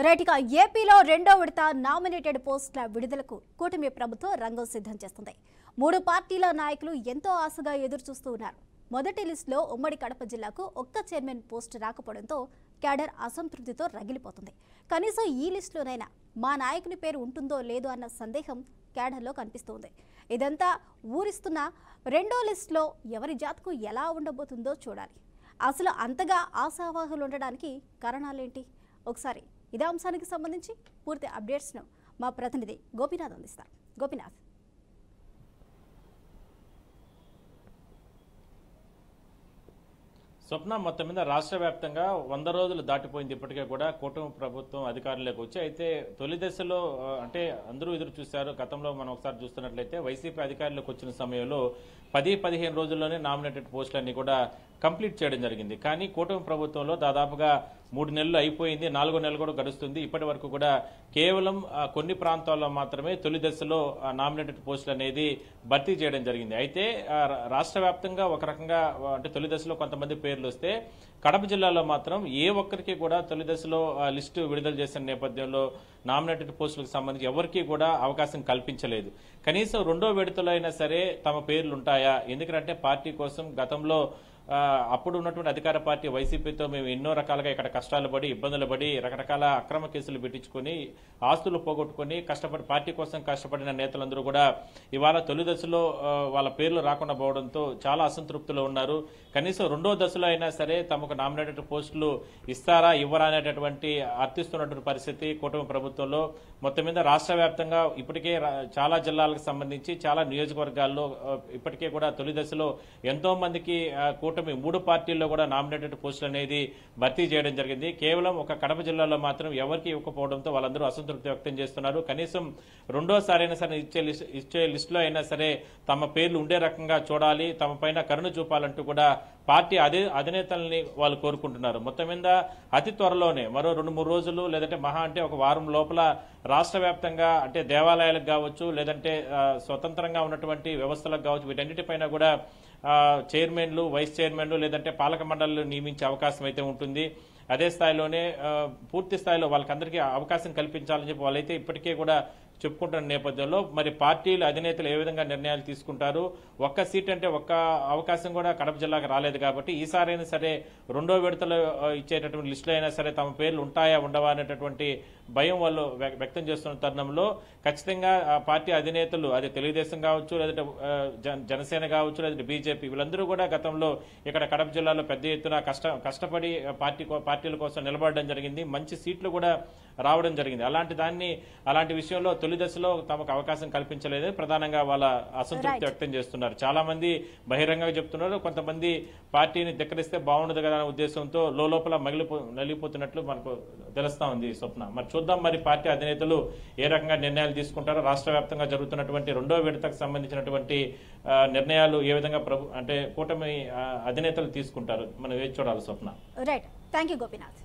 రైట్గా ఏపీలో రెండో విడత నామినేటెడ్ పోస్టుల విడుదలకు కూటమి ప్రభుత్వం రంగం సిద్ధం చేస్తుంది. 3 పార్టీల నాయకులు ఎంతో ఆశగా ఎదురు చూస్తూ ఉన్నారు. మొదటి లిస్టులో ఉమ్మడి కడప జిల్లాకు ఒక్క చైర్మన్ పోస్టు రాకపోవడంతో క్యాడర్ అసంతృప్తితో రగిలిపోతుంది. కనీసం ఈ లిస్టులోనైనా మా నాయకుని పేరు ఉంటుందో లేదో అన్న సందేహం క్యాడర్లో కనిపిస్తోంది. ఇదంతా ఊరిస్తున్న రెండో లిస్టులో ఎవరి జాతకం ఎలా ఉండబోతుందో చూడాలి. అసలు అంతగా ఆశావాహులు ఉండడానికి కారణాలేంటి? ఒకసారి ఇదే అంశానికి సంబంధించి పూర్తి అప్డేట్స్ను మా ప్రతినిధి గోపీనాథ్ అందిస్తారు. గోపీనాథ్, స్వప్న మొత్తం మీద రాష్ట్ర వ్యాప్తంగా 100 రోజులు దాటిపోయింది. ఇప్పటికే కూడా కూటమి ప్రభుత్వం అధికారంలోకి వచ్చి అయితే తొలి దశలో అంటే అందరూ ఎదురు చూశారు. గతంలో మనం ఒకసారి చూస్తున్నట్లయితే వైసీపీ అధికారంలోకి వచ్చిన సమయంలో 10-15 రోజుల్లోనే నామినేటెడ్ పోస్టులన్నీ కూడా కంప్లీట్ చేయడం జరిగింది. కానీ కూటమి ప్రభుత్వంలో దాదాపుగా 3 నెలలు అయిపోయింది, 4వ నెల కూడా గడుస్తుంది. ఇప్పటి వరకు కూడా కేవలం కొన్ని ప్రాంతాల్లో మాత్రమే తొలి దశలో నామినేటెడ్ పోస్టులు అనేది భర్తీ చేయడం జరిగింది. అయితే రాష్ట్ర వ్యాప్తంగా ఒక రకంగా అంటే తొలి దశలో కొంతమంది పేర్లు వస్తే కడప జిల్లాలో మాత్రం ఏ ఒక్కరికి కూడా తొలి దశలో లిస్టు విడుదల చేసిన నేపథ్యంలో నామినేటెడ్ పోస్టులకు సంబంధించి ఎవరికీ కూడా అవకాశం కల్పించలేదు. కనీసం రెండో విడతలో అయినా సరే తమ పేర్లు ఉంటాయా? ఎందుకంటే పార్టీ కోసం గతంలో అప్పుడు ఉన్నటువంటి అధికార పార్టీ వైసీపీతో మేము ఎన్నో రకాలుగా ఇక్కడ కష్టాలు పడి ఇబ్బందులు పడి రకరకాల అక్రమ కేసులు పెట్టించుకుని ఆస్తులు పోగొట్టుకుని పార్టీ కోసం కష్టపడిన నేతలందరూ కూడా ఇవాళ తొలి దశలో వాళ్ళ పేర్లు రాకుండా పోవడంతో చాలా అసంతృప్తిలో ఉన్నారు. కనీసం రెండో దశలో అయినా సరే తమకు నామినేటెడ్ పోస్టులు ఇస్తారా ఇవ్వరా అనేటటువంటి అర్థిస్తున్నటువంటి పరిస్థితి కూటమి ప్రభుత్వంలో. మొత్తం మీద రాష్ట్ర వ్యాప్తంగా ఇప్పటికే చాలా జిల్లాలకు సంబంధించి చాలా నియోజకవర్గాల్లో ఇప్పటికే కూడా తొలి దశలో ఎంతో మందికి కూటమి 3 పార్టీల్లో కూడా నామినేటెడ్ పోస్టులు అనేది భర్తీ చేయడం జరిగింది. కేవలం ఒక కడప జిల్లాలో మాత్రం ఎవరికి ఇవ్వకపోవడంతో వాళ్ళందరూ అసంతృప్తి వ్యక్తం చేస్తున్నారు. కనీసం రెండోసారి అయినా సరే ఇచ్చే లిస్టులో అయినా సరే తమ పేర్లు ఉండే రకంగా చూడాలి, తమ పైన కరుణ చూపాలంటూ కూడా పార్టీ అధినేతల్ని వాళ్ళు కోరుకుంటున్నారు. మొత్తం మీద అతి త్వరలోనే మరో 2-3 రోజులు లేదంటే మహా అంటే ఒక వారం లోపల రాష్ట్ర వ్యాప్తంగా అంటే దేవాలయాలకు కావచ్చు లేదంటే స్వతంత్రంగా ఉన్నటువంటి వ్యవస్థలకు కావచ్చు వీటన్నిటిపైన కూడా చైర్మన్లు, వైస్ చైర్మన్లు లేదంటే పాలక మండలిలు నియమించే అవకాశం అయితే ఉంటుంది. అదే స్థాయిలోనే పూర్తి స్థాయిలో వాళ్ళకందరికీ అవకాశం కల్పించాలని చెప్పి వాళ్ళైతే ఇప్పటికే కూడా చెప్పుకుంటున్న నేపథ్యంలో మరి పార్టీల అధినేతలు ఏ విధంగా నిర్ణయాలు తీసుకుంటారు? ఒక్క సీట్ అంటే ఒక్క అవకాశం కూడా కడప జిల్లాకు రాలేదు కాబట్టి ఈసారైనా సరే రెండో విడతలో ఇచ్చేటటువంటి లిస్టులో అయినా సరే తమ పేర్లు ఉంటాయా ఉండవా అనేటటువంటి భయం వాళ్ళు వ్యక్తం చేస్తున్న తరుణంలో ఖచ్చితంగా పార్టీ అధినేతలు అది తెలుగుదేశం కావచ్చు లేదంటే జనసేన కావచ్చు లేదంటే బీజేపీ వీళ్ళందరూ కూడా గతంలో ఇక్కడ కడప జిల్లాలో పెద్ద ఎత్తున కష్టపడి పార్టీల కోసం నిలబడడం జరిగింది. మంచి సీట్లు కూడా రావడం జరిగింది. అలాంటి విషయంలో తొలి దశలో తమకు అవకాశం కల్పించలేదు ప్రధానంగా వాళ్ళ అసంతృప్తి వ్యక్తం చేస్తున్నారు. చాలా మంది బహిరంగంగా చెప్తున్నారు, కొంతమంది పార్టీని ధిక్కరిస్తే బాగుండదు కదా అనే ఉద్దేశంతో లోపల నలిగిపోతున్నట్లు మనకు తెలుస్తా ఉంది. స్వప్న, మరి చూద్దాం మరి పార్టీ అధినేతలు ఏ రకంగా నిర్ణయాలు తీసుకుంటారో. రాష్ట్ర వ్యాప్తంగా జరుగుతున్నటువంటి రెండో విడతకు సంబంధించినటువంటి నిర్ణయాలు ఏ విధంగా అంటే కూటమి అధినేతలు తీసుకుంటారు మనం వేచి చూడాలి. స్వప్న, రైట్, థ్యాంక్ యూ గోపీనాథ్.